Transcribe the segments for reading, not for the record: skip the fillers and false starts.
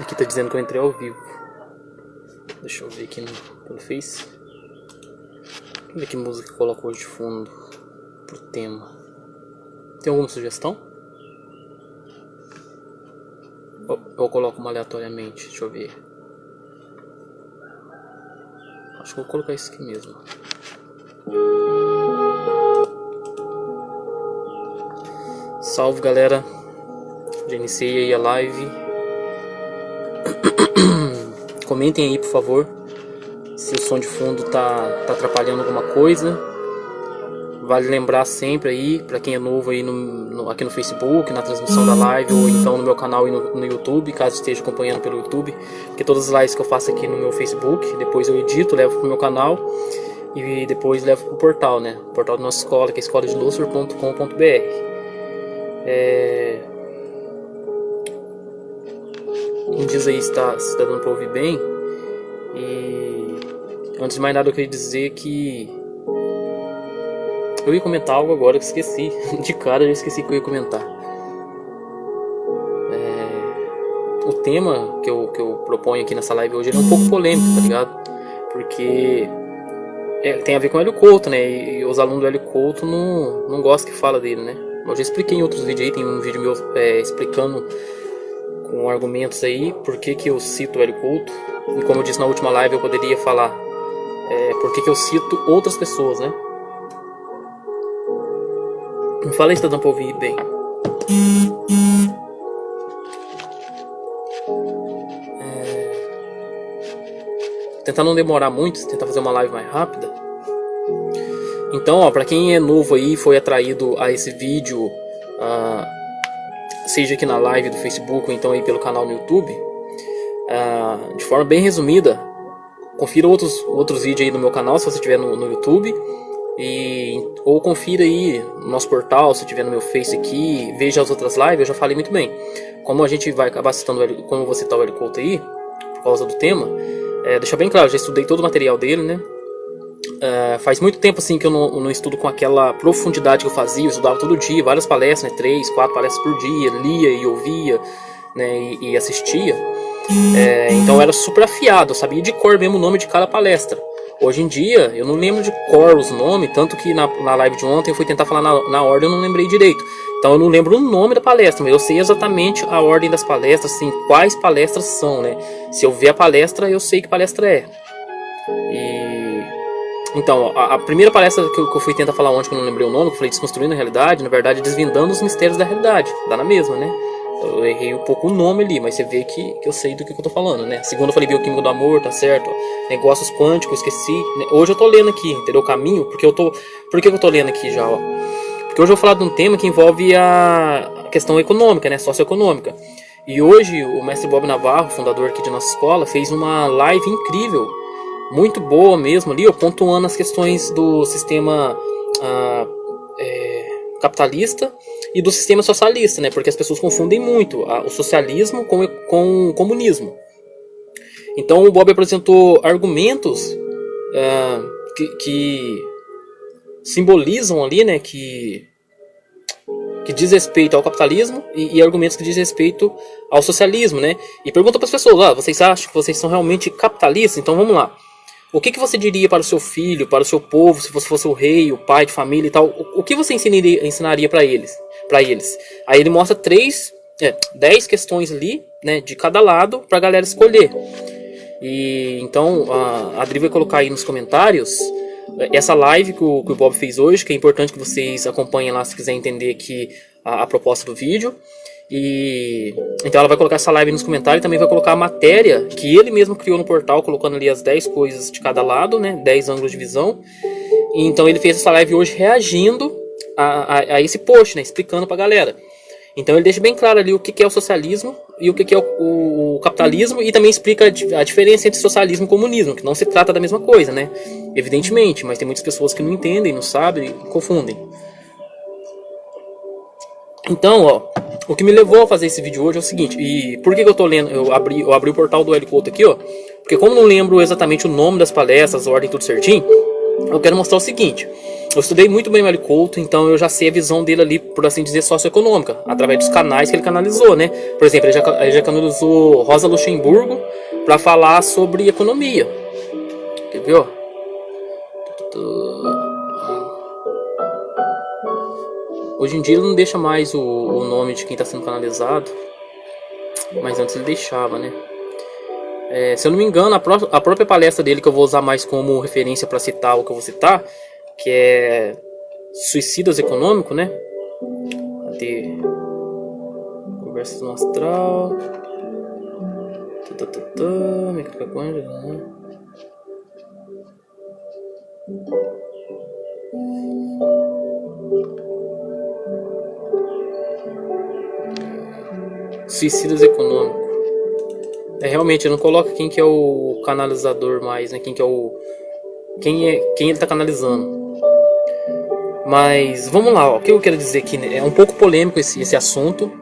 Aqui tá dizendo que eu entrei ao vivo. Deixa eu ver aqui pelo Face. Vamos ver que música que colocou de fundo pro tema. Tem alguma sugestão? Ou eu coloco uma aleatoriamente? Deixa eu ver. Acho que eu vou colocar isso aqui mesmo. Salve, galera. Já iniciei aí a live. Comentem aí, por favor, se o som de fundo tá atrapalhando alguma coisa. Vale lembrar sempre aí, para quem é novo aí aqui no Facebook, na transmissão da live, ou então no meu canal e no YouTube, caso esteja acompanhando pelo YouTube, porque todas as lives que eu faço aqui no meu Facebook, depois eu edito, levo pro meu canal e depois levo pro portal, né? O portal da nossa escola, que é escoladelucifer.com.br. Me diz aí se tá dando para ouvir bem. E antes de mais nada eu queria dizer que eu ia comentar algo agora que esqueci. De cara eu esqueci que eu ia comentar. O tema que eu proponho aqui nessa live hoje é um pouco polêmico, tá ligado? Porque tem a ver com o Hélio Couto, né? E os alunos do Hélio Couto não gostam que fala dele, né? Eu já expliquei em outros vídeos aí, tem um vídeo meu explicando com argumentos aí por que eu cito o Hélio Couto. E como eu disse na última live, eu poderia falar por que eu cito outras pessoas, né? Me fala aí se tá dando pra ouvir bem. Tentar não demorar muito, tentar fazer uma live mais rápida. Então, ó, pra quem é novo aí, foi atraído a esse vídeo, seja aqui na live do Facebook ou então aí pelo canal no YouTube, de forma bem resumida, confira outros vídeos aí no meu canal se você estiver no YouTube, ou confira aí no nosso portal se estiver no meu Face aqui, veja as outras lives. Eu já falei muito bem, como a gente vai acabar citando, como eu vou citar o Hélio Couto aí, por causa do tema, deixar bem claro, já estudei todo o material dele, né? Faz muito tempo assim que eu não estudo com aquela profundidade que eu fazia. Eu estudava todo dia, várias palestras, né, 3, 4 palestras por dia, lia e ouvia, né, e assistia. Então eu era super afiado, eu sabia de cor mesmo o nome de cada palestra. Hoje em dia eu não lembro de cor os nomes, tanto que na live de ontem eu fui tentar falar na ordem, eu não lembrei direito. Então eu não lembro o nome da palestra, mas eu sei exatamente a ordem das palestras, assim, quais palestras são, né? Se eu ver a palestra, eu sei que palestra é. Então, a primeira palestra que eu fui tentar falar ontem, que eu não lembrei o nome, que eu falei Desconstruindo a Realidade, na verdade, Desvendando os Mistérios da Realidade. Dá na mesma, né? Eu errei um pouco o nome ali, mas você vê que eu sei do que eu tô falando, né? Segunda eu falei Bioquímica do Amor, tá certo? Negócios Quânticos, esqueci. Hoje eu tô lendo aqui, entendeu? O caminho, por que eu tô lendo aqui já, ó? Porque hoje eu vou falar de um tema que envolve a questão econômica, né? Socioeconômica. E hoje o mestre Bob Navarro, fundador aqui de nossa escola, fez uma live incrível, muito boa mesmo ali, pontuando as questões do sistema capitalista e do sistema socialista, né? Porque as pessoas confundem muito o socialismo com o comunismo. Então o Bob apresentou argumentos que simbolizam ali, né? Que diz respeito ao capitalismo e argumentos que diz respeito ao socialismo, né? E pergunta para as pessoas: vocês acham que vocês são realmente capitalistas? Então vamos lá. O que você diria para o seu filho, para o seu povo, se você fosse o rei, o pai de família e tal? O que você ensinaria para eles? Aí ele mostra 10 questões ali, né, de cada lado, para a galera escolher. E então a Adri vai colocar aí nos comentários essa live que o Bob fez hoje, que é importante que vocês acompanhem lá se quiser entender aqui a proposta do vídeo. E então ela vai colocar essa live nos comentários e também vai colocar a matéria que ele mesmo criou no portal, colocando ali as 10 coisas de cada lado, né, 10 ângulos de visão. E então ele fez essa live hoje reagindo a esse post, né, explicando pra galera. Então ele deixa bem claro ali o que é o socialismo e o que é o capitalismo, e também explica a diferença entre socialismo e comunismo, que não se trata da mesma coisa, né, evidentemente, mas tem muitas pessoas que não entendem, não sabem, confundem. Então, ó, o que me levou a fazer esse vídeo hoje é o seguinte. E por que eu tô lendo? Eu abri o portal do Hélio Couto aqui, ó. Porque como não lembro exatamente o nome das palestras, a ordem tudo certinho, eu quero mostrar o seguinte. eu estudei muito bem o Hélio Couto, então eu já sei a visão dele ali, por assim dizer, socioeconômica, através dos canais que ele canalizou, né? Por exemplo, ele já canalizou Rosa Luxemburgo para falar sobre economia. Quer ver, ó? Hoje em dia ele não deixa mais o nome de quem está sendo canalizado, mas antes ele deixava, né? Se eu não me engano, a própria palestra dele, que eu vou usar mais como referência para citar o que eu vou citar, que é Suicidas Econômicos, né? Cadê? Conversas no Astral. Suicidas Econômicos. Realmente, não coloca quem que é o canalizador mais, né? Quem ele está canalizando. Mas vamos lá, ó. O que eu quero dizer aqui, né? É um pouco polêmico esse assunto,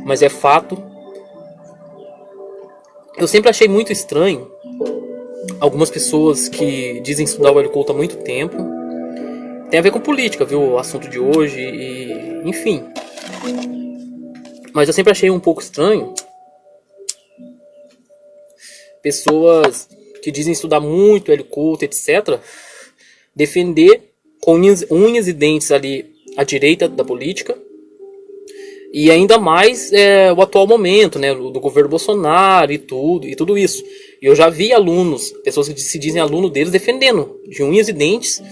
mas é fato. Eu sempre achei muito estranho algumas pessoas que dizem estudar o Hélio Couto há muito tempo. Tem a ver com política, viu? O assunto de hoje, enfim. Mas eu sempre achei um pouco estranho pessoas que dizem estudar muito Hélio Couto, etc., defender com unhas e dentes ali a direita da política, e ainda mais o atual momento, né, do governo Bolsonaro e tudo isso. E eu já vi alunos, pessoas que se dizem aluno deles, defendendo de unhas e dentes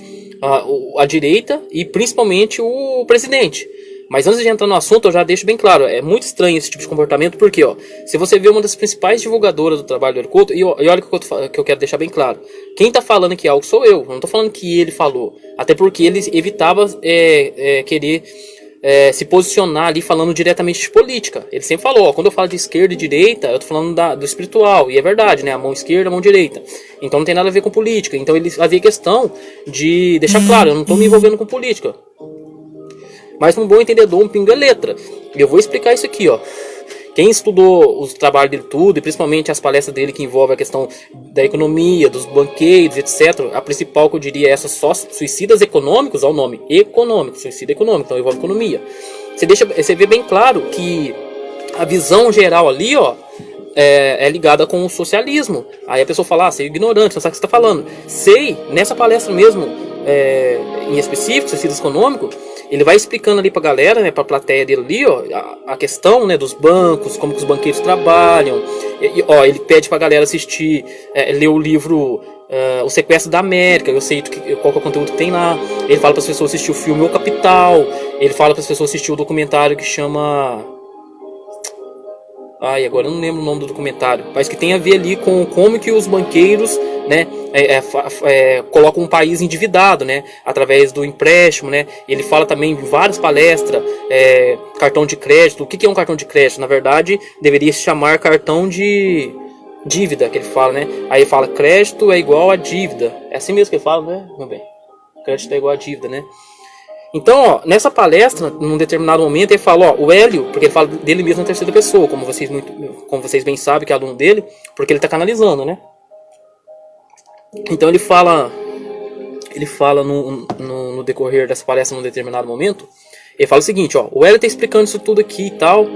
a direita e principalmente o presidente. Mas antes de entrar no assunto, eu já deixo bem claro, é muito estranho esse tipo de comportamento, porque se você vê uma das principais divulgadoras do trabalho do Hélio Couto, e olha o que eu quero deixar bem claro, quem está falando aqui algo sou eu não estou falando que ele falou, até porque ele evitava querer se posicionar ali falando diretamente de política. Ele sempre falou, quando eu falo de esquerda e direita, eu estou falando do espiritual, e é verdade, né, a mão esquerda, a mão direita, então não tem nada a ver com política. Então ele fazia questão de deixar claro, eu não estou me envolvendo com política. Mas um bom entendedor, um pingo é letra. E eu vou explicar isso aqui, ó. Quem estudou os trabalhos dele tudo, e principalmente as palestras dele que envolvem a questão da economia, dos banqueiros, etc. A principal que eu diria é essa só Suicidas Econômicos, ao nome econômico, suicídio econômico, então envolve economia. Você vê bem claro que a visão geral ali, ó, é ligada com o socialismo. Aí a pessoa fala, você é ignorante, não sabe o que você está falando. Sei, nessa palestra mesmo, em específico, Suicidas Econômicos, ele vai explicando ali pra galera, né, pra plateia dele ali, ó, a questão, né, dos bancos, como que os banqueiros trabalham. Ele pede pra galera assistir, ler o livro O Sequestro da América, eu sei qual que é o conteúdo que tem lá. Ele fala para as pessoas assistir o filme O Capital, ele fala para as pessoas assistir o documentário que chama... agora eu não lembro o nome do documentário, mas que tem a ver ali com como que os banqueiros, né, colocam um país endividado, né, através do empréstimo, né. Ele fala também em várias palestras, cartão de crédito. O que é um cartão de crédito? Na verdade, deveria se chamar cartão de dívida, que ele fala, né. Aí ele fala, crédito é igual a dívida. É assim mesmo que ele fala, né, meu bem? Crédito é igual a dívida, né. Então, nessa palestra, num determinado momento, ele fala, o Hélio, porque ele fala dele mesmo na terceira pessoa, como vocês bem sabem que é aluno dele, porque ele está canalizando, né? Então ele fala no decorrer dessa palestra, num determinado momento, ele fala o seguinte, o Hélio está explicando isso tudo aqui e tal,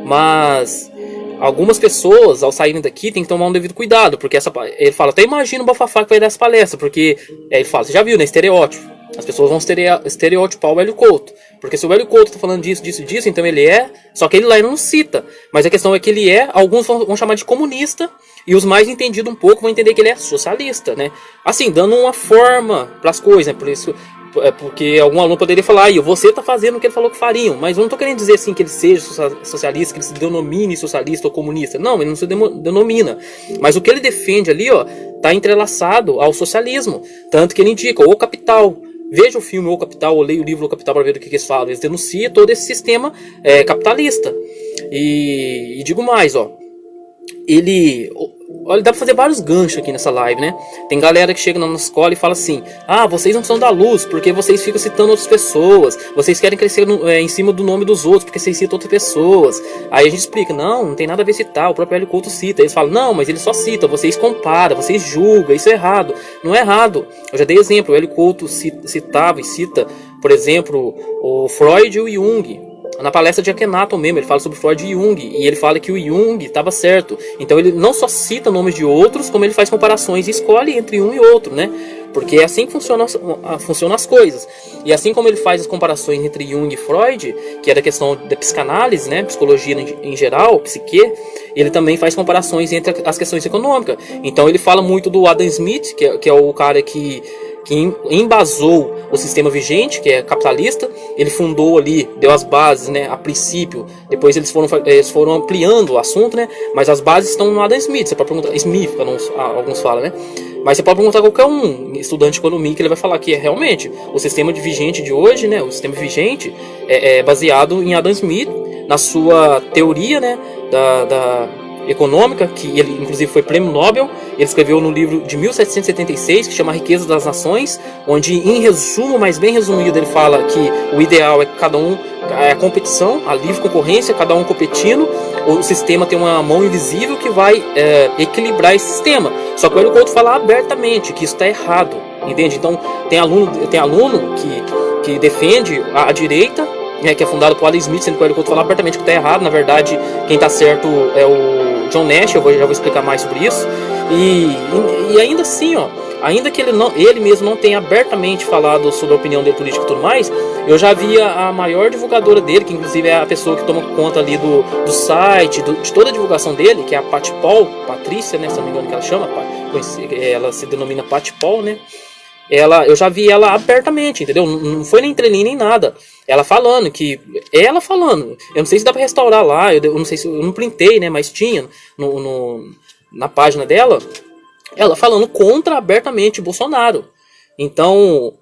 mas algumas pessoas, ao saírem daqui, tem que tomar um devido cuidado, porque ele fala, até imagina o bafafá que vai dar essa palestra, porque ele fala, você já viu, né, estereótipo. As pessoas vão estereotipar o Hélio Couto. Porque se o Hélio Couto está falando disso, então ele é... Só que ele lá não cita. Mas a questão é que ele alguns vão chamar de comunista, e os mais entendidos um pouco vão entender que ele é socialista, né? Assim, dando uma forma para as coisas, né? Por isso, porque algum aluno poderia falar, você está fazendo o que ele falou que fariam. Mas eu não estou querendo dizer assim que ele seja socialista, que ele se denomine socialista ou comunista. Não, ele não se denomina. Mas o que ele defende ali, está entrelaçado ao socialismo. Tanto que ele indica o Capital. Veja o filme O Capital, ou leia o livro O Capital para ver do que eles falam. Eles denunciam todo esse sistema capitalista. E digo mais, olha, dá pra fazer vários ganchos aqui nessa live, né? Tem galera que chega na nossa escola e fala assim: ah, vocês não são da luz porque vocês ficam citando outras pessoas, vocês querem crescer em cima do nome dos outros porque vocês citam outras pessoas. Aí a gente explica: não tem nada a ver citar, o próprio Hélio Couto cita. Eles falam: não, mas ele só cita, vocês comparam, vocês julgam, isso é errado. Não é errado. Eu já dei exemplo: o Hélio Couto citava e cita, por exemplo, o Freud e o Jung. Na palestra de Akhenaton mesmo, ele fala sobre Freud e Jung, e ele fala que o Jung estava certo. Então ele não só cita nomes de outros, como ele faz comparações e escolhe entre um e outro, né? Porque é assim que funcionam as coisas. E assim como ele faz as comparações entre Jung e Freud, que é da questão da psicanálise, né? Psicologia em geral, psique, ele também faz comparações entre as questões econômicas. Então ele fala muito do Adam Smith, que é o cara que embasou o sistema vigente, que é capitalista. Ele fundou ali, deu as bases, né, a princípio. Depois eles foram ampliando o assunto, né, mas as bases estão no Adam Smith. Você pode perguntar, Smith, alguns falam, né, mas você pode perguntar a qualquer um estudante de economia, que ele vai falar que é realmente o sistema vigente de hoje, né, o sistema vigente é baseado em Adam Smith, na sua teoria, né, da econômica, que ele inclusive foi prêmio Nobel. Ele escreveu no livro de 1776, que chama A Riqueza das Nações, onde, em resumo, mas bem resumido, ele fala que o ideal é que cada um, é a competição, a livre concorrência, cada um competindo. O sistema tem uma mão invisível que vai equilibrar esse sistema. Só que o Hélio Couto fala abertamente que isso está errado, entende? Então tem aluno que defende a direita, que é fundado por Adam Smith, sendo que o Hélio Couto fala abertamente que está errado. Na verdade, quem está certo é o John Nash. Já vou explicar mais sobre isso. E ainda assim, ainda que ele mesmo não tenha abertamente falado sobre a opinião dele política e tudo mais, eu já vi a maior divulgadora dele, que inclusive é a pessoa que toma conta ali do site, de toda a divulgação dele, que é a Patrícia, né, se não me engano que ela chama, ela se denomina Pat Paul, né? Eu já vi ela abertamente, entendeu? Não foi nem entrelinha nem nada. Ela falando, eu não sei se dá pra restaurar lá, eu não sei se eu não printei, né, mas tinha na página dela, ela falando contra abertamente Bolsonaro. Então,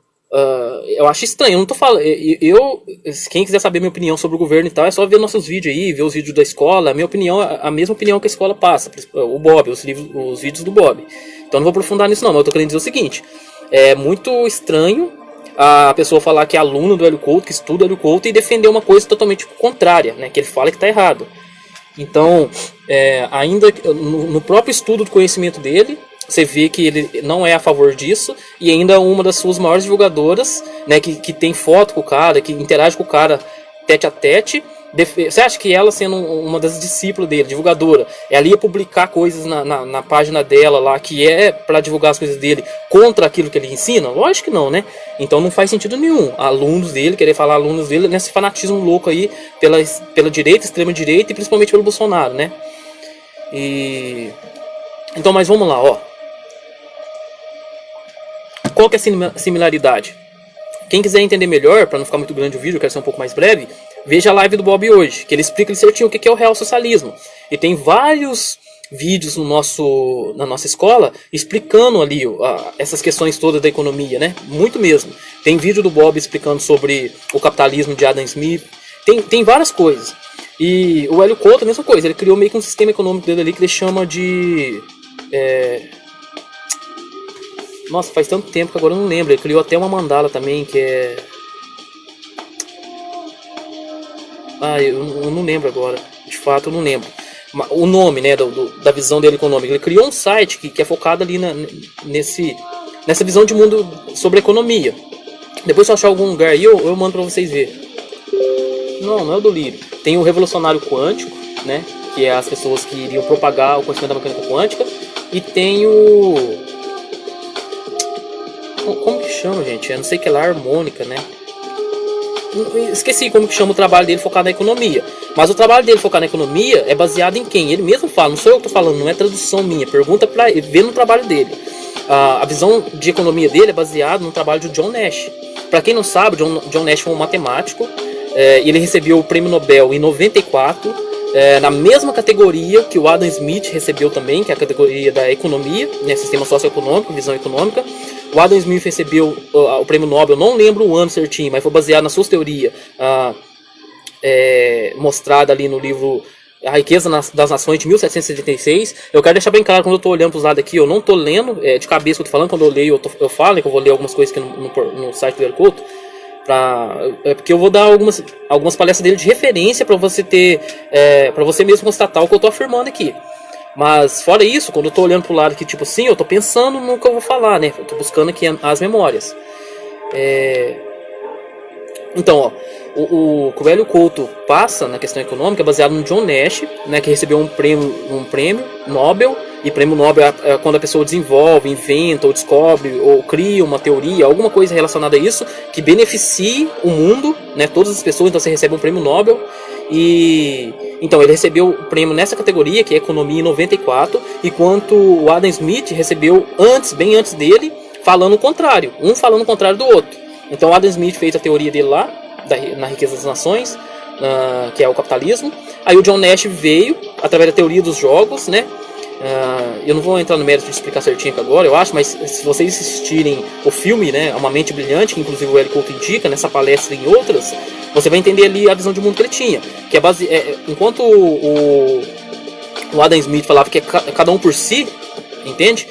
eu acho estranho. Eu não tô falando. Quem quiser saber minha opinião sobre o governo e tal, é só ver nossos vídeos aí, ver os vídeos da escola. A minha opinião é a mesma opinião que a escola passa. O Bob, os vídeos do Bob. Então não vou aprofundar nisso não, mas eu tô querendo dizer o seguinte: é muito estranho a pessoa falar que é aluno do Hélio Couto, que estuda Hélio Couto, e defender uma coisa totalmente contrária, né, que ele fala que está errado. Então, ainda no próprio estudo do conhecimento dele, você vê que ele não é a favor disso, e ainda uma das suas maiores divulgadoras, né, que tem foto com o cara, que interage com o cara tete a tete. Você acha que ela, sendo uma das discípulas dele, divulgadora, ela ia publicar coisas na página dela lá, que é para divulgar as coisas dele, contra aquilo que ele ensina? Lógico que não, né? Então não faz sentido nenhum alunos dele, querer falar alunos dele nesse fanatismo louco aí pela direita, extrema direita, e principalmente pelo Bolsonaro, né? Então, mas vamos lá, qual que é a similaridade? Quem quiser entender melhor, para não ficar muito grande o vídeo, eu quero ser um pouco mais breve, veja a live do Bob hoje, que ele explica certinho o que é o real socialismo. E tem vários vídeos na nossa escola explicando ali essas questões todas da economia, né? Muito mesmo. Tem vídeo do Bob explicando sobre o capitalismo de Adam Smith. Tem várias coisas. E o Hélio Couto, a mesma coisa. Ele criou meio que um sistema econômico dele ali que ele chama de... Nossa, faz tanto tempo que agora eu não lembro. Ele criou até uma mandala também, que é... eu não lembro agora. De fato, eu não lembro. O nome, né, da visão dele econômica. Ele criou um site que é focado ali nessa visão de mundo sobre economia. Depois, se eu achar algum lugar aí, eu mando pra vocês verem. Não é o do Lírio. Tem o Revolucionário Quântico, né, que é as pessoas que iriam propagar o conhecimento da mecânica quântica. E tem o... Como que chama, gente? Eu não sei que é lá, harmônica, né? Esqueci como que chama o trabalho dele focado na economia. Mas o trabalho dele focado na economia é baseado em quem? Ele mesmo fala, não sou eu que estou falando, não é tradução minha. Pergunta para ele, vê no trabalho dele. A visão de economia dele é baseada no trabalho de John Nash. Para quem não sabe, John Nash foi um matemático. Ele recebeu o prêmio Nobel em 94, na mesma categoria que o Adam Smith recebeu também, que é a categoria da economia, né, sistema socioeconômico, visão econômica. O Adam Smith recebeu o prêmio Nobel, não lembro o ano certinho, mas foi baseado nas suas teorias, mostrada ali no livro A Riqueza das Nações de 1776. Eu quero deixar bem claro, quando eu estou olhando para os lados aqui, eu não estou lendo de cabeça que eu estou falando. Quando eu leio, eu falo, que eu vou ler algumas coisas aqui no site do Hélio Couto, porque eu vou dar algumas palestras dele de referência para você ter, para você mesmo constatar o que eu estou afirmando aqui. Mas fora isso, quando eu estou olhando para o lado aqui, tipo assim, eu estou pensando no que eu vou falar, né? Eu estou buscando aqui as memórias. Então, ó, o que o Hélio Couto passa na questão econômica é baseado no John Nash, né, que recebeu um prêmio Nobel. E prêmio Nobel é quando a pessoa desenvolve, inventa, ou descobre, ou cria uma teoria, alguma coisa relacionada a isso, que beneficie o mundo, né, todas as pessoas. Então você recebe um prêmio Nobel. E então ele recebeu o prêmio nessa categoria, que é Economia, em 94, enquanto o Adam Smith recebeu bem antes dele, falando o contrário, um falando o contrário do outro. Então o Adam Smith fez a teoria dele lá, na Riqueza das Nações, que é o capitalismo. Aí o John Nash veio, através da teoria dos jogos, né? Eu não vou entrar no mérito de explicar certinho aqui agora, eu acho, mas se vocês assistirem o filme, né, Uma Mente Brilhante, que inclusive o Hélio Couto indica nessa palestra e em outras, você vai entender ali a visão de mundo que ele tinha. Que enquanto o Adam Smith falava que é cada um por si, entende?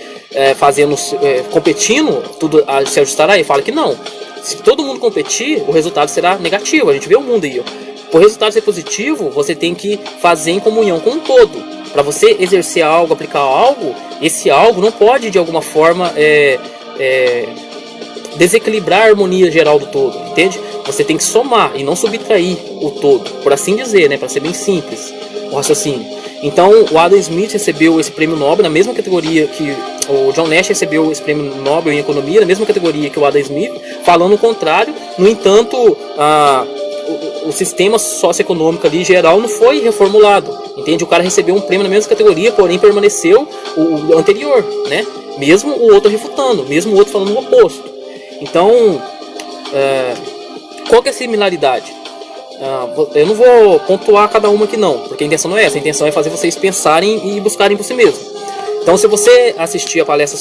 Competindo, tudo a se ajustar aí, fala que não. Se todo mundo competir, o resultado será negativo. A gente vê o mundo aí, ó. Para o resultado ser positivo, você tem que fazer em comunhão com o todo. Para você exercer algo, aplicar algo, esse algo não pode de alguma forma desequilibrar a harmonia geral do todo, entende? Você tem que somar e não subtrair o todo, por assim dizer, né? Para ser bem simples o raciocínio. Então o Adam Smith recebeu esse prêmio Nobel na mesma categoria que o John Nash recebeu esse prêmio Nobel em Economia, na mesma categoria que o Adam Smith, falando o contrário. No entanto, o sistema socioeconômico ali geral não foi reformulado, entende? O cara recebeu um prêmio na mesma categoria, porém permaneceu o anterior, né? Mesmo o outro refutando, mesmo o outro falando o oposto. Então, qual que é a similaridade? Eu não vou pontuar cada uma aqui não, porque a intenção não é essa. A intenção é fazer vocês pensarem e buscarem por si mesmos. Então, se você assistir a palestra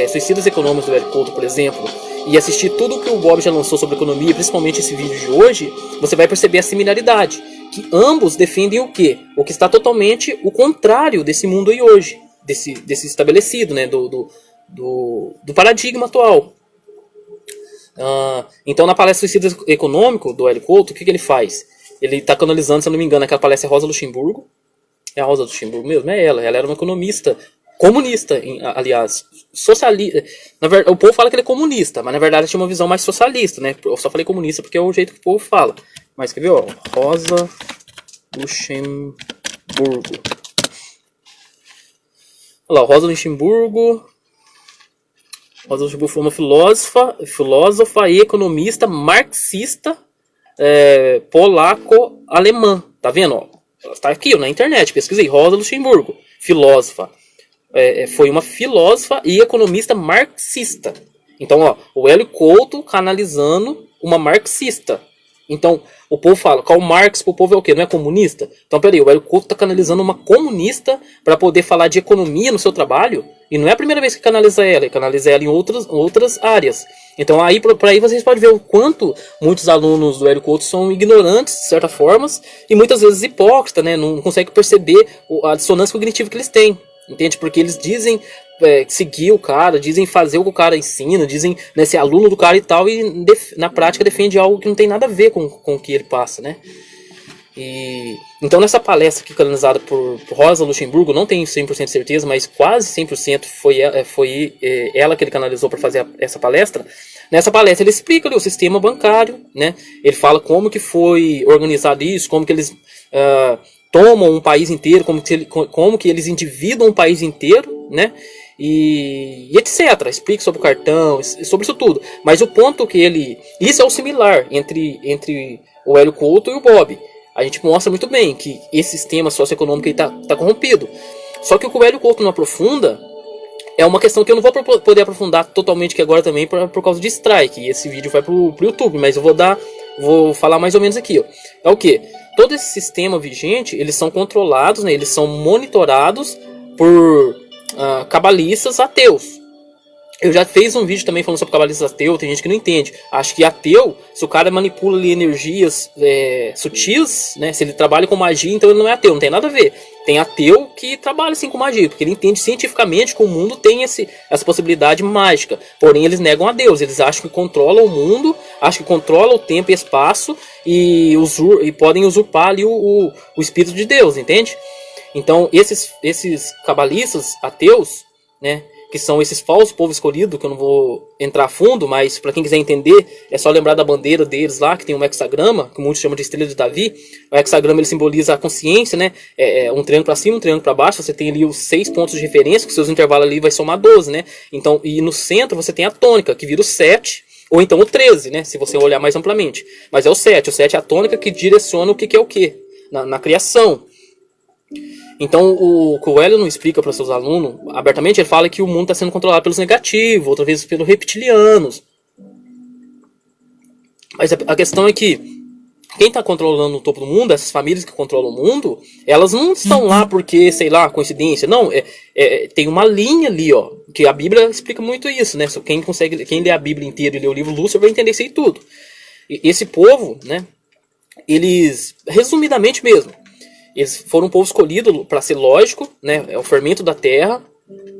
Suicidas Econômicos do Hélio Couto, por exemplo, e assistir tudo que o Bob já lançou sobre economia, principalmente esse vídeo de hoje, você vai perceber a similaridade, que ambos defendem o quê? O que está totalmente o contrário desse mundo aí hoje, desse estabelecido, né, do paradigma atual. Então, na palestra Suicida Econômico do Hélio Couto, o que ele faz? Ele está canalizando, se eu não me engano, aquela palestra Rosa Luxemburgo. É a Rosa Luxemburgo mesmo? É ela. Ela era uma economista comunista, aliás, socialista. O povo fala que ele é comunista, mas na verdade tinha uma visão mais socialista, né? Eu só falei comunista porque é o jeito que o povo fala. Mas quer ver, ó? Rosa Luxemburgo. Olha lá, Rosa Luxemburgo. Rosa Luxemburgo foi uma filósofa e economista marxista polaco-alemã. Tá vendo? Ó? Ela está aqui, ó, na internet, pesquisei. Rosa Luxemburgo, filósofa. Foi uma filósofa e economista marxista. Então, ó, o Hélio Couto canalizando uma marxista. Então, o povo fala, Karl Marx pro povo é o quê? Não é comunista? Então, peraí, o Hélio Couto está canalizando uma comunista para poder falar de economia no seu trabalho? E não é a primeira vez que canaliza ela, ele canaliza ela em outras áreas. Então, por aí vocês podem ver o quanto muitos alunos do Hélio Couto são ignorantes, de certa forma, e muitas vezes hipócritas, né? Não conseguem perceber a dissonância cognitiva que eles têm. Entende? Porque eles dizem seguir o cara, dizem fazer o que o cara ensina, dizem, né, ser aluno do cara e tal, e na prática defende algo que não tem nada a ver com o que ele passa, né? Então nessa palestra aqui canalizada por Rosa Luxemburgo, não tenho 100% de certeza, mas quase 100% foi ela que ele canalizou para fazer essa palestra. Nessa palestra ele explica ali o sistema bancário, né? Ele fala como que foi organizado isso, como que eles tomam um país inteiro, como que eles endividam um país inteiro, né? E etc. Explica sobre o cartão, sobre isso tudo. Mas o ponto que isso é o similar entre o Hélio Couto e o Bob. A gente mostra muito bem que esse sistema socioeconômico está corrompido. Só que o que o Hélio Couto não aprofunda é uma questão que eu não vou poder aprofundar totalmente aqui agora também por causa de strike. E esse vídeo vai pro YouTube, mas eu vou falar mais ou menos aqui. Ó. É o que? Todo esse sistema vigente, eles são controlados, né, eles são monitorados por cabalistas ateus. Eu já fiz um vídeo também falando sobre cabalistas ateu, tem gente que não entende. Acho que ateu, se o cara manipula ali energias sutis, né? Se ele trabalha com magia, então ele não é ateu, não tem nada a ver. Tem ateu que trabalha assim com magia, porque ele entende cientificamente que o mundo tem essa possibilidade mágica. Porém, eles negam a Deus, eles acham que controlam o mundo, acham que controlam o tempo e espaço e podem usurpar ali o Espírito de Deus, entende? Então, esses cabalistas ateus, né? Que são esses falsos povo escolhido, que eu não vou entrar a fundo, mas para quem quiser entender, é só lembrar da bandeira deles lá, que tem um hexagrama, que muitos chamam de estrela de Davi. O hexagrama ele simboliza a consciência, né? Um triângulo para cima, um triângulo para baixo, você tem ali os 6 pontos de referência, que seus intervalos ali vai somar 12, né? Então, e no centro você tem a tônica, que vira o 7, ou então o 13, né? Se você olhar mais amplamente. Mas é o 7 é a tônica que direciona o que é o que na criação. Então, o que o Hélio não explica para seus alunos, abertamente, ele fala que o mundo está sendo controlado pelos negativos, outras vezes pelos reptilianos. Mas a questão é que quem está controlando o topo do mundo, essas famílias que controlam o mundo, elas não estão lá porque, sei lá, coincidência. Não, tem uma linha ali, ó, que a Bíblia explica muito isso, né? Quem lê a Bíblia inteira e lê o livro Lúcifer vai entender isso aí tudo. E esse povo, né, eles, resumidamente mesmo, eles foram um povo escolhido para ser lógico, né? É o fermento da Terra,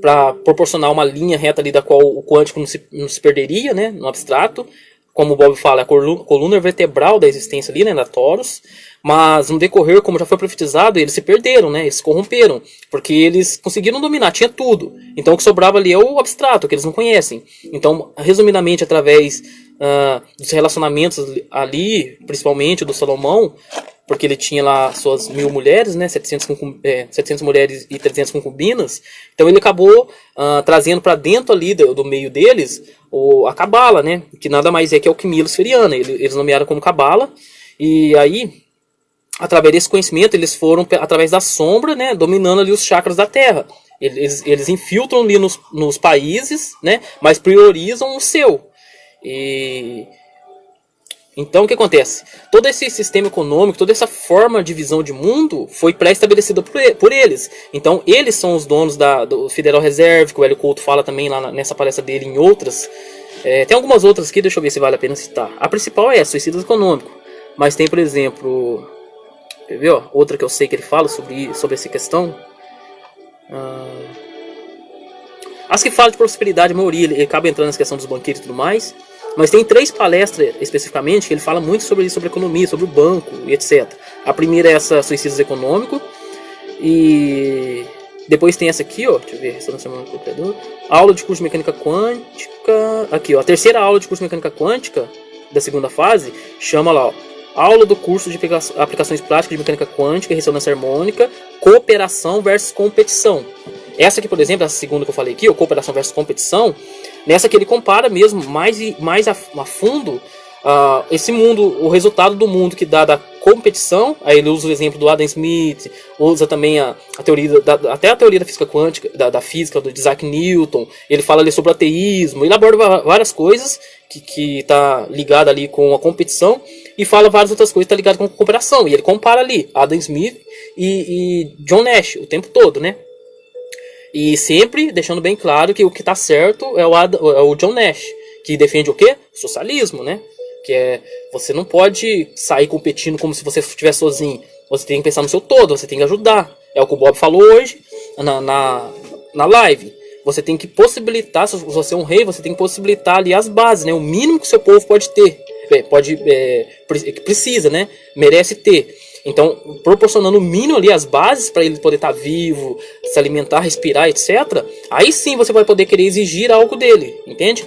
para proporcionar uma linha reta ali da qual o quântico não se perderia, né? No abstrato. Como o Bob fala, a coluna vertebral da existência ali, né? Da Torus. Mas no decorrer, como já foi profetizado, eles se perderam, né? Eles se corromperam, porque eles conseguiram dominar, tinha tudo. Então o que sobrava ali é o abstrato, que eles não conhecem. Então, resumidamente, através dos relacionamentos ali, principalmente do Salomão, porque ele tinha lá suas 1000 mulheres, né, 700 mulheres e 300 concubinas. Então ele acabou trazendo para dentro ali do meio deles a Cabala, né, que nada mais é que a alquimia luciferiana. Eles nomearam como Cabala. E aí, através desse conhecimento, eles foram, através da sombra, né, dominando ali os chakras da Terra. Eles infiltram ali nos países, né, mas priorizam o seu. Então o que acontece? Todo esse sistema econômico, toda essa forma de visão de mundo foi pré-estabelecida por eles. Então eles são os donos do Federal Reserve, que o Hélio Couto fala também lá nessa palestra dele, em outras. Tem algumas outras aqui, deixa eu ver se vale a pena citar. A principal é suicídio econômico. Mas tem, por exemplo, quer ver, ó, outra que eu sei que ele fala sobre essa questão. As que falam de prosperidade, a maioria, ele acaba entrando nessa questão dos banqueiros e tudo mais. Mas tem 3 palestras especificamente que ele fala muito sobre isso, sobre economia, sobre o banco e etc. A primeira é essa suicídio econômico. E depois tem essa aqui, ó. Deixa eu ver. Aula de curso de mecânica quântica. Aqui, ó. A terceira aula de curso de mecânica quântica da segunda fase chama lá, ó. Aula do curso de aplicações práticas de mecânica quântica e ressonância harmônica, cooperação versus competição. Essa aqui, por exemplo, essa segunda que eu falei aqui, ó, cooperação versus competição, nessa que ele compara mesmo mais a fundo esse mundo, o resultado do mundo que dá da competição. Aí ele usa o exemplo do Adam Smith, usa também a teoria até a teoria da física quântica, da física do Isaac Newton. Ele fala ali sobre o ateísmo, ele aborda várias coisas que está ligada ali com a competição, e fala várias outras coisas que está ligada com a cooperação. E ele compara ali Adam Smith e John Nash o tempo todo, né? E sempre deixando bem claro que o que está certo é o John Nash, que defende o quê? O socialismo, né? Que você não pode sair competindo como se você estivesse sozinho. Você tem que pensar no seu todo, você tem que ajudar. É o que o Bob falou hoje na live. Você tem que possibilitar, se você é um rei, você tem que possibilitar ali as bases, né? O mínimo que o seu povo pode ter. Precisa, né? Merece ter. Então, proporcionando o mínimo ali, as bases para ele poder estar vivo, se alimentar, respirar, etc. Aí sim você vai poder querer exigir algo dele, entende?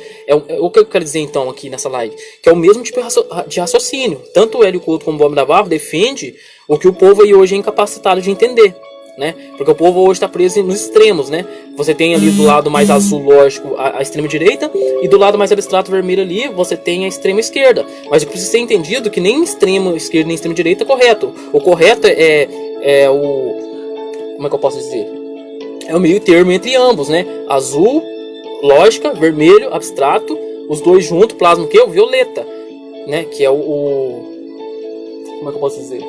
O que eu quero dizer então aqui nessa live, que é o mesmo tipo de raciocínio. Tanto o Hélio Couto como o Bob Navarro defende o que o povo aí hoje é incapacitado de entender, né? Porque o povo hoje está preso nos extremos, né? Você tem ali do lado mais azul, lógico, a extrema direita, e do lado mais abstrato vermelho ali, você tem a extrema esquerda. Mas precisa ser entendido que nem extremo esquerda nem extrema direita é correto. O correto é o... Como é que eu posso dizer? É o meio termo entre ambos, né? Azul, lógica, vermelho, abstrato, os dois juntos, plasma o quê? O violeta, né? Que é o... Como é que eu posso dizer?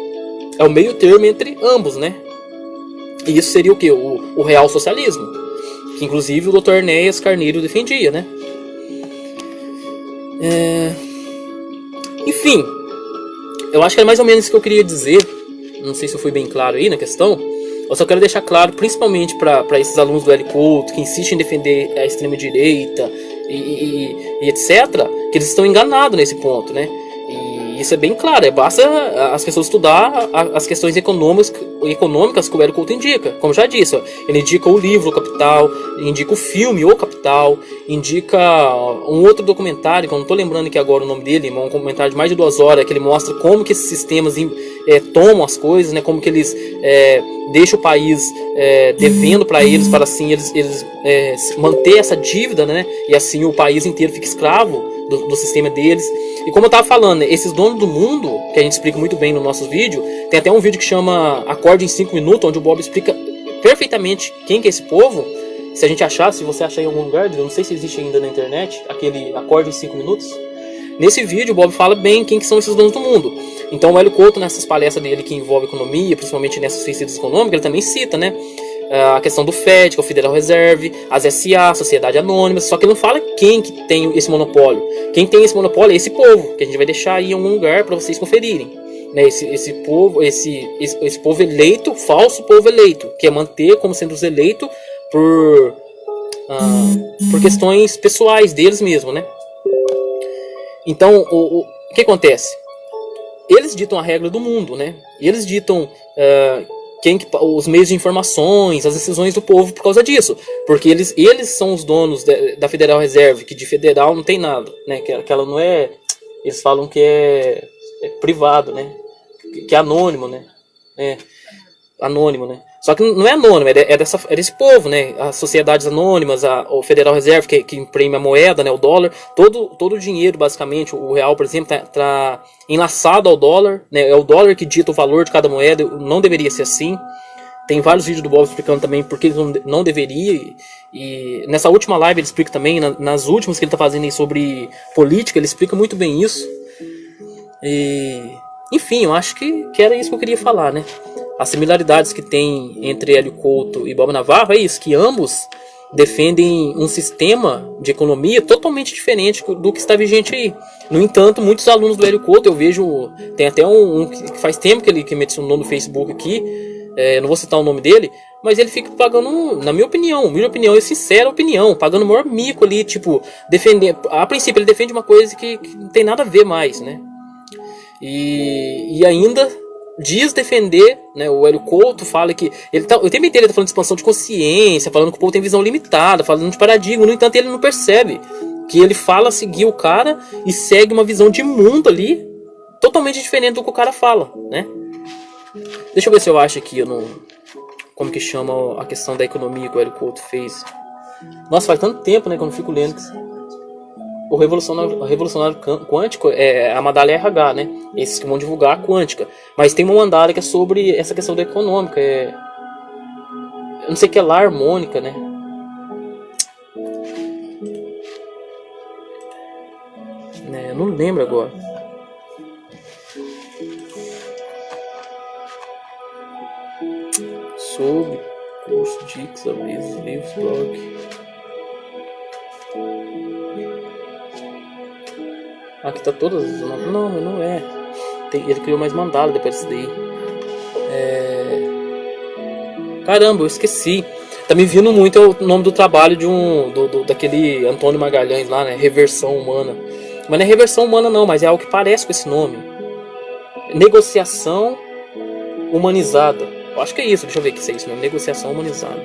É o meio termo entre ambos, né? E isso seria o quê? O real socialismo. Que inclusive o Dr. Enéas Carneiro defendia, né? Enfim, eu acho que é mais ou menos isso que eu queria dizer. Não sei se eu fui bem claro aí na questão. Eu só quero deixar claro, principalmente para esses alunos do L Couto que insistem em defender a extrema-direita e etc., que eles estão enganados nesse ponto, né? E isso é bem claro, basta as pessoas estudar as questões econômicas que o Hélio Couto indica. Como já disse, ó, ele indica o livro O Capital, indica o filme O Capital, indica um outro documentário, que eu não estou lembrando aqui agora o nome dele, mas um documentário de mais de 2 horas, que ele mostra como que esses sistemas tomam as coisas, né, como que eles deixam o país devendo para eles, para assim eles manter essa dívida, né, e assim o país inteiro fica escravo do sistema deles. E como eu estava falando, esses donos do mundo, que a gente explica muito bem no nosso vídeo, tem até um vídeo que chama Acorde em 5 Minutos, onde o Bob explica perfeitamente quem que é esse povo. Se a gente achar, se você achar em algum lugar, eu não sei se existe ainda na internet, aquele Acorde em 5 Minutos. Nesse vídeo o Bob fala bem quem que são esses donos do mundo. Então o Hélio Couto, nessas palestras dele que envolvem economia, principalmente nessas ciências econômicas, ele também cita, né, a questão do FED, que é o Federal Reserve, as SA, Sociedade Anônima, só que ele não fala quem que tem esse monopólio. Quem tem esse monopólio é esse povo, que a gente vai deixar aí em algum lugar para vocês conferirem. Né, esse povo eleito, falso povo eleito, que é manter como sendo os eleitos por questões pessoais deles mesmos, né? Então, o que acontece? Eles ditam a regra do mundo, né? E eles ditam os meios de informações, as decisões do povo por causa disso. Porque eles são os donos da Federal Reserve, que de federal não tem nada, né? Que ela não é... Eles falam que é privado, né? Que é anônimo, né? Anônimo, né? Só que não é anônimo, é desse povo, né? As sociedades anônimas, o Federal Reserve, que imprime a moeda, né? O dólar, todo o dinheiro, basicamente, o real, por exemplo, tá enlaçado ao dólar, né? É o dólar que dita o valor de cada moeda, não deveria ser assim. Tem vários vídeos do Bob explicando também por que não deveria. E nessa última live ele explica também, nas últimas que ele está fazendo aí sobre política, ele explica muito bem isso. Enfim, eu acho que era isso que eu queria falar, né? As similaridades que tem entre Hélio Couto e Bob Navarro é isso, que ambos defendem um sistema de economia totalmente diferente do que está vigente aí. No entanto, muitos alunos do Hélio Couto, eu vejo, tem até um que faz tempo que me adicionou no Facebook aqui, não vou citar o nome dele, mas ele fica pagando, na minha opinião e sincera opinião, pagando o maior mico ali, tipo, a princípio ele defende uma coisa que não tem nada a ver mais, né? E ainda diz defender, né, o Hélio Couto fala que o tempo inteiro ele tá falando de expansão de consciência, falando que o povo tem visão limitada, falando de paradigma. No entanto, ele não percebe que ele fala seguir o cara e segue uma visão de mundo ali totalmente diferente do que o cara fala, né? Deixa eu ver se eu acho aqui como que chama a questão da economia que o Hélio Couto fez. Nossa, faz tanto tempo, né, que eu não fico lendo. O revolucionário quântico é a mandala RH, né? Esses que vão divulgar a quântica. Mas tem uma mandala que é sobre essa questão da econômica. Eu não sei o que é lá, harmônica, né? Eu não lembro agora. Sobre curso, dicas, avisos, livros, blog. Aqui tá todas. Não, mas não é. Ele criou mais mandala depois disso daí. Caramba, eu esqueci. Tá me vindo muito o nome do trabalho daquele Antônio Magalhães lá, né? Reversão Humana. Mas não é reversão humana não, mas é algo que parece com esse nome. Negociação humanizada. Eu acho que é isso, deixa eu ver que é isso mesmo. Negociação humanizada.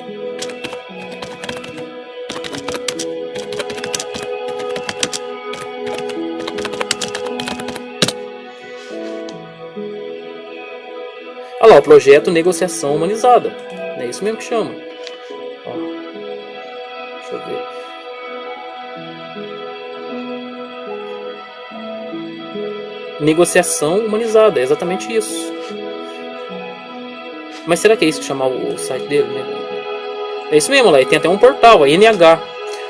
Olha lá, o projeto Negociação Humanizada. É isso mesmo que chama. Ó, deixa eu ver. Negociação Humanizada, é exatamente isso. Mas será que é isso que chama o site dele, né? É isso mesmo, lá. E tem até um portal, a NH.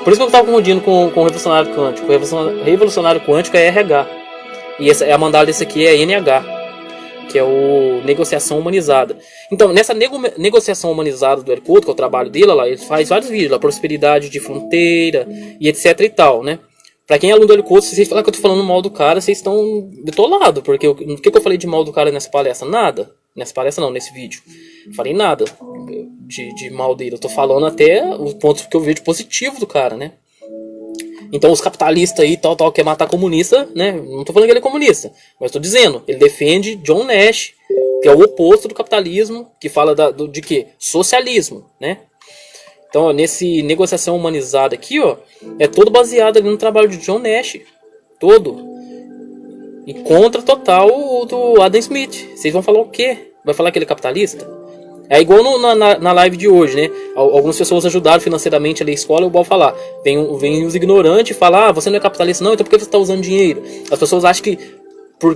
Por isso que eu estava confundindo com o Revolucionário Quântico. O Revolucionário Quântico é RH. E a mandala desse aqui é NH. Que é o Negociação Humanizada. Então, nessa negociação humanizada do Hélio Couto, que é o trabalho dele, lá, ele faz vários vídeos, a prosperidade de fronteira e etc e tal, né? Pra quem é aluno do Hélio Couto, se vocês falarem que eu tô falando mal do cara, vocês estão bitolados. Porque o que eu falei de mal do cara nessa palestra? Nada. Nessa palestra não, nesse vídeo. Não falei nada de mal dele. Eu tô falando até os pontos que eu vejo positivo do cara, né? Então os capitalistas aí, tal, quer matar comunista, né? Não tô falando que ele é comunista. Mas tô dizendo, ele defende John Nash, que é o oposto do capitalismo, que fala de quê? Socialismo, né? Então, ó, nesse negociação humanizada aqui, ó, é todo baseado ali no trabalho de John Nash. Todo. E contra total o do Adam Smith. Vocês vão falar o quê? Vai falar que ele é capitalista? É igual na live de hoje, né? Algumas pessoas ajudaram financeiramente ali a escola, eu vou falar. Vem os ignorantes e falam, você não é capitalista não, então por que você está usando dinheiro? As pessoas acham que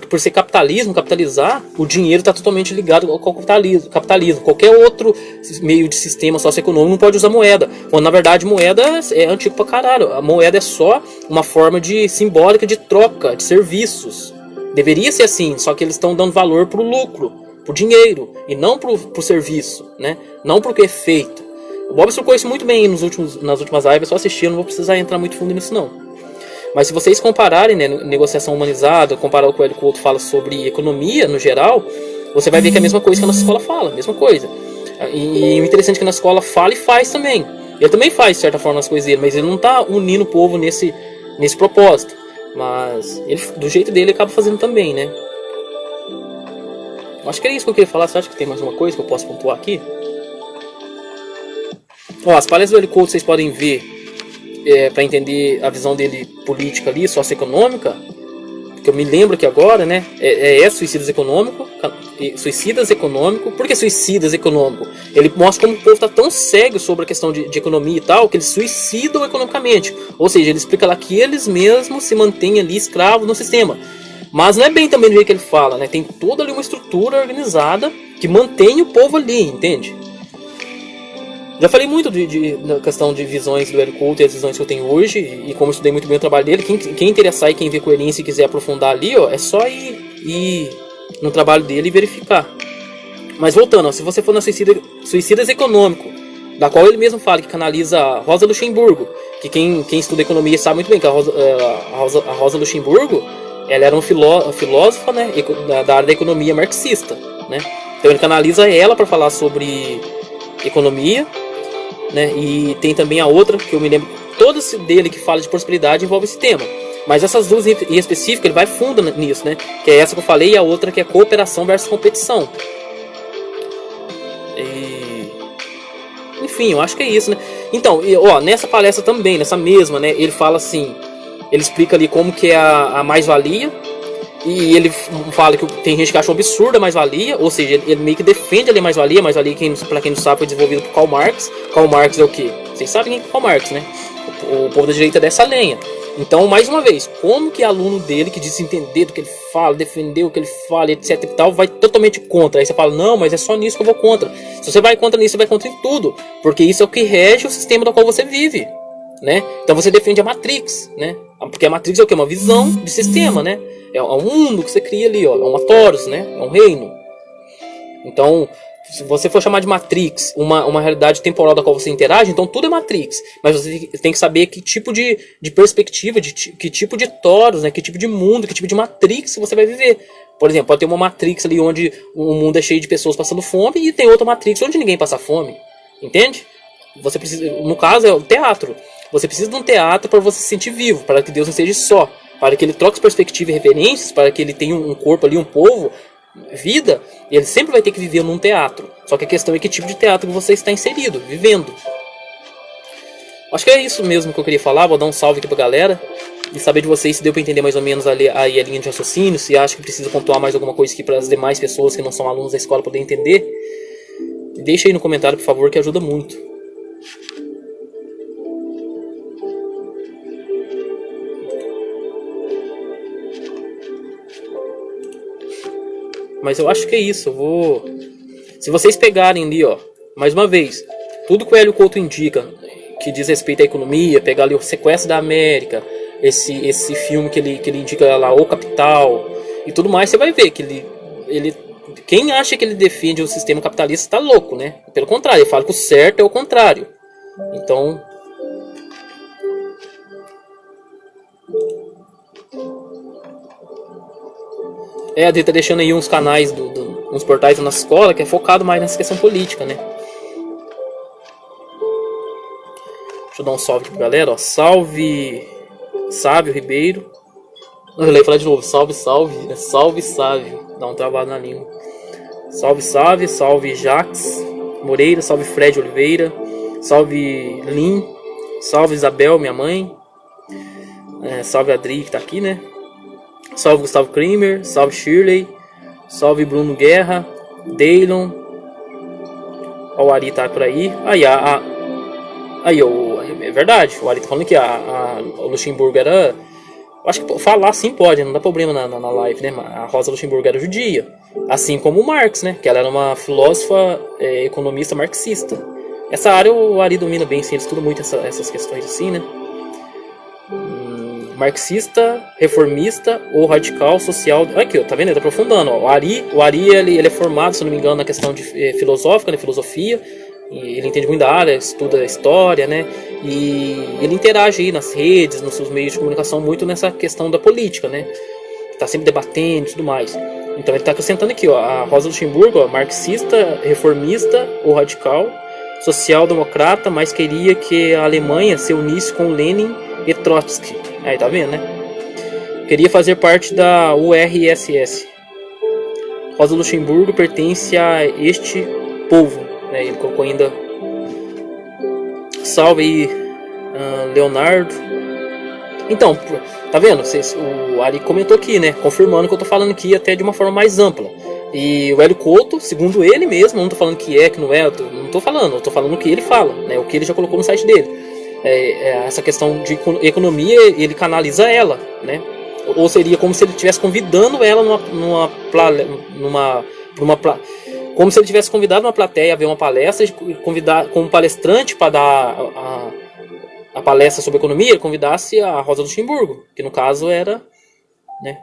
por ser capitalizar, o dinheiro está totalmente ligado ao capitalismo. Qualquer outro meio de sistema socioeconômico não pode usar moeda. Quando na verdade moeda é antigo pra caralho. A moeda é só uma forma simbólica de troca de serviços. Deveria ser assim, só que eles estão dando valor pro lucro, pro dinheiro, e não pro serviço, né? Não pro que é feito. O Bob explicou isso muito bem nas últimas lives, só assistir, não vou precisar entrar muito fundo nisso não. Mas se vocês compararem, né, negociação humanizada, comparar o que o Hélio Couto fala sobre economia no geral, você vai ver que é a mesma coisa que a nossa escola fala, a mesma coisa. E o interessante é que na escola fala e faz também. Ele também faz, de certa forma, as coisas dele, mas ele não está unindo o povo nesse propósito. Mas ele, do jeito dele, ele acaba fazendo também, né? Acho que era isso que eu queria falar. Você acha que tem mais uma coisa que eu posso pontuar aqui? Ó, as palestras do Hélio Couto vocês podem ver para entender a visão dele política ali, socioeconômica, que eu me lembro que agora, né, Suicidas Econômico. Por que Suicidas Econômico? Ele mostra como o povo está tão cego sobre a questão de economia e tal, que eles suicidam economicamente. Ou seja, ele explica lá que eles mesmos se mantêm ali escravos no sistema. Mas não é bem também do jeito que ele fala, né? Tem toda ali uma estrutura organizada que mantém o povo ali, entende? Já falei muito da questão de visões do Hélio Couto e as visões que eu tenho hoje, e como eu estudei muito bem o trabalho dele. Quem interessar e quem vê coerência e quiser aprofundar ali, ó, é só ir no trabalho dele e verificar. Mas voltando, ó, se você for na Suicidas Econômico, da qual ele mesmo fala que canaliza a Rosa Luxemburgo, que quem estuda economia sabe muito bem que a Rosa Luxemburgo, ela era uma filósofa, né, da área da economia marxista, né? Então ele canaliza ela para falar sobre economia, né? E tem também a outra, que eu me lembro, todo dele que fala de prosperidade envolve esse tema. Mas essas duas em específico, ele vai fundo nisso, né? Que é essa que eu falei, e a outra que é cooperação versus competição. Enfim, eu acho que é isso, né? Então, ó, nessa palestra também, nessa mesma, né? Ele fala assim, ele explica ali como que é a mais-valia. E ele fala que tem gente que acha um absurdo a mais-valia, ou seja, ele meio que defende ali a mais-valia. Mais-valia, para quem não sabe, foi desenvolvido por Karl Marx. Karl Marx é o quê? Vocês sabem quem é Karl Marx, né? O povo da direita é dessa lenha. Então, mais uma vez, como que aluno dele, que diz entender do que ele fala, defender o que ele fala, etc e tal, vai totalmente contra? Aí você fala, não, mas é só nisso que eu vou contra. Se você vai contra nisso, você vai contra em tudo. Porque isso é o que rege o sistema do qual você vive, né? Então você defende a Matrix, né? Porque a Matrix é o quê? Uma visão de sistema, né? É um mundo que você cria ali, ó. É uma Taurus, né? É um reino. Então, se você for chamar de Matrix uma realidade temporal da qual você interage, então tudo é Matrix. Mas você tem que saber que tipo de perspectiva, que tipo de Taurus, né? Que tipo de mundo, que tipo de Matrix você vai viver. Por exemplo, pode ter uma Matrix ali onde o mundo é cheio de pessoas passando fome, e tem outra Matrix onde ninguém passa fome. Entende? Você precisa, no caso, é o teatro. Você precisa de um teatro para você se sentir vivo, para que Deus não seja só, para que ele troque perspectiva e referências, para que ele tenha um corpo ali, um povo, vida. Ele sempre vai ter que viver num teatro. Só que a questão é que tipo de teatro você está inserido, vivendo. Acho que é isso mesmo que eu queria falar. Vou dar um salve aqui pra galera e saber de vocês se deu para entender mais ou menos aí a linha de raciocínio, se acha que precisa pontuar mais alguma coisa aqui para as demais pessoas que não são alunos da escola poderem entender. Deixa aí no comentário, por favor, que ajuda muito. Mas eu acho que é isso. Se vocês pegarem ali, ó, mais uma vez, tudo que o Hélio Couto indica, que diz respeito à economia, pegar ali o Sequestro da América, esse filme que ele indica lá, O Capital, e tudo mais, você vai ver que quem acha que ele defende o sistema capitalista está louco, né? Pelo contrário, ele fala que o certo é o contrário. Então, Ele tá deixando aí uns canais, uns portais da nossa escola, que é focado mais nessa questão política, né? Deixa eu dar um salve aqui pra galera, ó. Salve Sávio Ribeiro. Não, eu leio falar de novo. Salve, salve. Salve, Sávio. Dá um trabalho na língua. Salve, salve. Salve, Jax Moreira. Salve, Fred Oliveira. Salve, Lin. Salve, Isabel, minha mãe. Salve, Adri, que tá aqui, né? Salve, Gustavo Kramer. Salve, Shirley. Salve, Bruno Guerra. Daylon. Ó, o Ari tá por aí. Aí, é verdade. O Ari tá falando que o Luxemburgo era... Acho que falar sim pode, não dá problema na live, né? A Rosa Luxemburgo era judia. Assim como o Marx, né? Que ela era uma filósofa, economista marxista. Essa área o Ari domina bem, sim, ele estuda muito essas questões assim, né? Marxista, reformista ou radical social. Aqui, ó, tá vendo? Ele tá aprofundando. Ó. O Ari ele é formado, se não me engano, na questão de filosófica, né? Filosofia. E ele entende muito da área, estuda história, né? E ele interage aí nas redes, nos seus meios de comunicação, muito nessa questão da política, né? Tá sempre debatendo e tudo mais. Então ele tá acrescentando aqui, ó, a Rosa Luxemburgo, ó, marxista, reformista ou radical, social-democrata, mas queria que a Alemanha se unisse com Lenin e Trotsky. Aí, tá vendo, né? Queria fazer parte da URSS. Rosa Luxemburgo pertence a este povo. Ele colocou ainda... Salve aí, Leonardo. Então, tá vendo? O Ari comentou aqui, né? Confirmando que eu tô falando aqui até de uma forma mais ampla. E o Hélio Couto, segundo ele mesmo, não tô falando que não é, não tô falando, eu tô falando o que ele fala, né? O que ele já colocou no site dele. Essa questão de economia, ele canaliza ela, né? Ou seria como se ele estivesse convidando ela como se ele tivesse convidado uma plateia a ver uma palestra, convidar como palestrante para dar a palestra sobre economia, ele convidasse a Rosa Luxemburgo, que no caso era, né?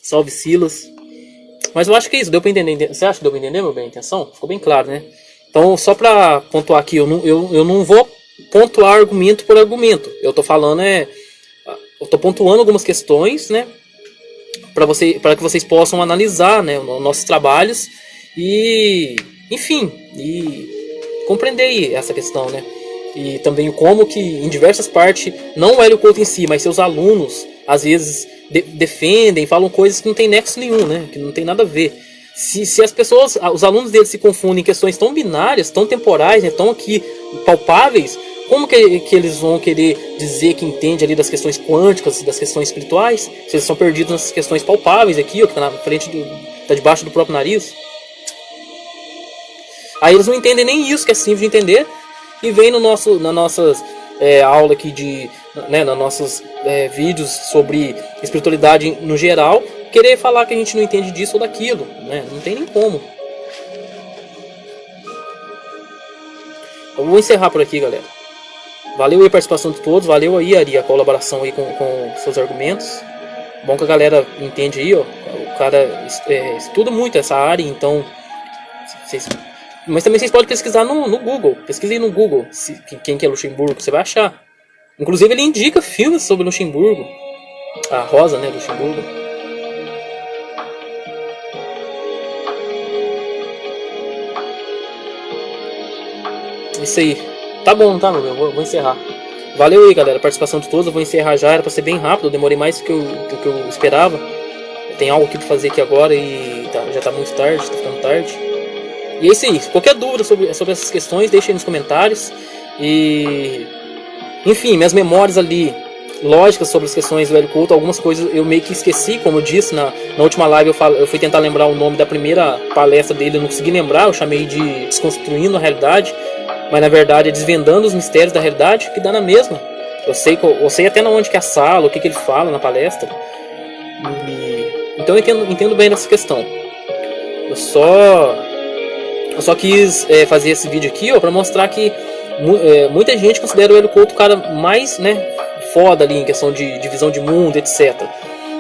Salve, Silas. Mas eu acho que é isso, deu para entender. Você acha que deu para entender, meu bem, a intenção? Ficou bem claro, né? Então, só para pontuar aqui, eu não vou pontuar argumento por argumento. Eu tô falando eu tô pontuando algumas questões, né, para que vocês possam analisar, né, os nossos trabalhos e, enfim, e compreender aí essa questão, né? E também como que em diversas partes, não o Hélio Couto em si, mas seus alunos às vezes defendem, falam coisas que não tem nexo nenhum, né, que não tem nada a ver. Se as pessoas, os alunos deles se confundem em questões tão binárias, tão temporais, né, tão aqui palpáveis, como que eles vão querer dizer que entende ali das questões quânticas, das questões espirituais, se eles estão perdidos nas questões palpáveis aqui, ó, que tá na frente tá debaixo do próprio nariz? Aí eles não entendem nem isso, que é simples de entender, e vem na nossas aula aqui nos nossos vídeos sobre espiritualidade no geral, querer falar que a gente não entende disso ou daquilo, né? Não tem nem como. Eu vou encerrar por aqui, galera. Valeu aí a participação de todos, valeu aí, Ari, a colaboração aí com seus argumentos. Bom que a galera entende aí, ó. O cara estuda muito essa área, então... Mas também vocês podem pesquisar no Google. Pesquise aí no Google quem que é Luxemburgo, você vai achar. Inclusive ele indica filmes sobre Luxemburgo. A Rosa, né, Luxemburgo. Isso aí. Tá bom, tá, meu bem? Vou encerrar. Valeu aí, galera, a participação de todos. Eu vou encerrar já, era pra ser bem rápido. Eu demorei mais do que eu esperava. Tem algo aqui pra fazer aqui agora e já tá muito tarde, tá ficando tarde. E é isso aí. Qualquer dúvida sobre essas questões, deixa aí nos comentários. E... enfim, minhas memórias ali, lógicas sobre as questões do Hélio Couto, algumas coisas eu meio que esqueci, como eu disse na última live, eu fui tentar lembrar o nome da primeira palestra dele, eu não consegui lembrar, eu chamei de Desconstruindo a Realidade, mas na verdade é Desvendando os Mistérios da Realidade, que dá na mesma. Eu sei até na onde que é a sala, o que ele fala na palestra. Então eu entendo bem dessa questão. Eu só quis fazer esse vídeo aqui, ó, para mostrar que muita gente considera o Hélio Couto o cara mais, né, foda ali em questão de visão de mundo, etc.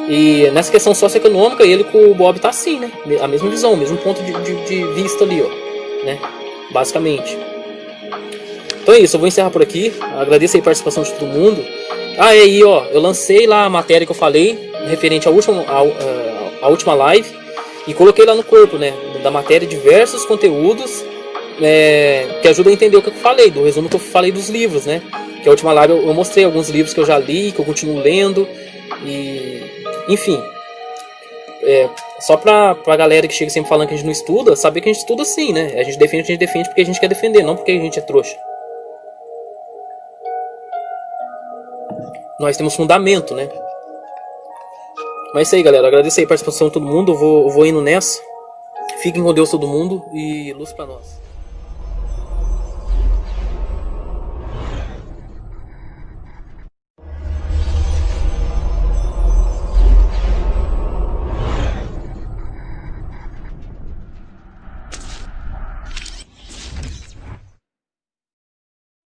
E nessa questão socioeconômica, ele com o Bob tá assim, né? A mesma visão, o mesmo ponto de vista ali, ó, né? Basicamente. Então é isso, eu vou encerrar por aqui. Agradeço aí a participação de todo mundo. Ah, e aí, ó, eu lancei lá a matéria que eu falei, referente à última live, e coloquei lá no corpo, né, da matéria diversos conteúdos que ajudam a entender o que eu falei, do resumo que eu falei dos livros, né? Que a última live eu mostrei alguns livros que eu já li, que eu continuo lendo, e enfim. Só pra galera que chega sempre falando que a gente não estuda, saber que a gente estuda sim, né? A gente defende porque a gente quer defender, não porque a gente é trouxa. Nós temos fundamento, né? Mas é isso aí, galera. Agradeço aí a participação de todo mundo. Eu vou indo nessa. Fiquem com Deus todo mundo e luz pra nós.